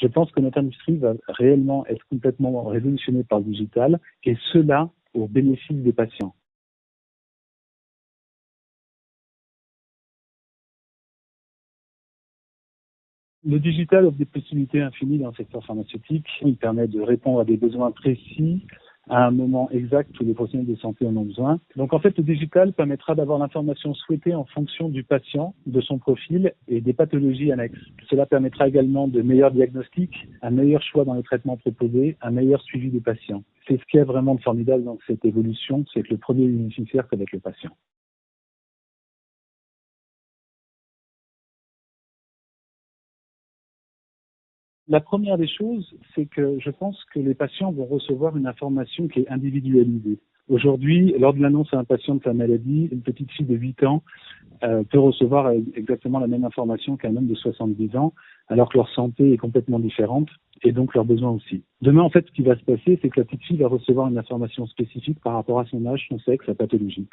Je pense que notre industrie va réellement être complètement révolutionnée par le digital, et cela au bénéfice des patients. Le digital offre des possibilités infinies dans le secteur pharmaceutique. Il permet de répondre à des besoins précis à un moment exact où les professionnels de santé en ont besoin. Donc en fait, le digital permettra d'avoir l'information souhaitée en fonction du patient, de son profil et des pathologies annexes. Cela permettra également de meilleurs diagnostics, un meilleur choix dans les traitements proposés, un meilleur suivi des patients. C'est ce qui est vraiment de formidable dans cette évolution, c'est que le premier bénéficiaire, ça va être le patient. La première des choses, c'est que je pense que les patients vont recevoir une information qui est individualisée. Aujourd'hui, lors de l'annonce à un patient de sa maladie, une petite fille de 8 ans peut recevoir exactement la même information qu'un homme de 70 ans, alors que leur santé est complètement différente et donc leurs besoins aussi. Demain, en fait, ce qui va se passer, c'est que la petite fille va recevoir une information spécifique par rapport à son âge, son sexe, sa pathologie.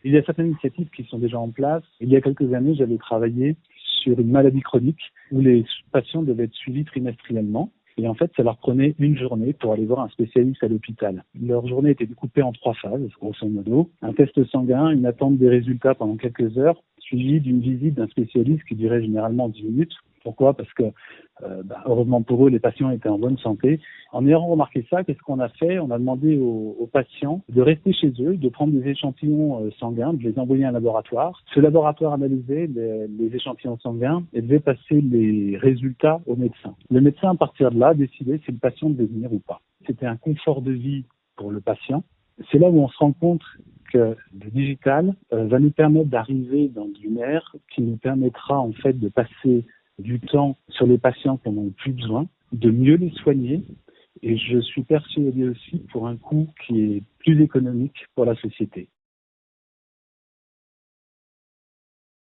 Il y a certaines initiatives qui sont déjà en place. Il y a quelques années, j'avais travaillé sur une maladie chronique où les patients devaient être suivis trimestriellement. Et en fait, ça leur prenait une journée pour aller voir un spécialiste à l'hôpital. Leur journée était découpée en 3 phases, grosso modo. Un test sanguin, une attente des résultats pendant quelques heures, suivi d'une visite d'un spécialiste qui durait généralement 10 minutes. Pourquoi? Parce que, heureusement pour eux, les patients étaient en bonne santé. En ayant remarqué ça, qu'est-ce qu'on a fait? On a demandé aux patients de rester chez eux, de prendre des échantillons sanguins, de les envoyer à un laboratoire. Ce laboratoire analysait les échantillons sanguins et devait passer les résultats au médecin. Le médecin, à partir de là, décidait si le patient devait venir ou pas. C'était un confort de vie pour le patient. C'est là où on se rend compte que le digital va nous permettre d'arriver dans une ère qui nous permettra en fait de passer du temps sur les patients qui n'en ont plus besoin, de mieux les soigner, et je suis persuadé aussi pour un coût qui est plus économique pour la société.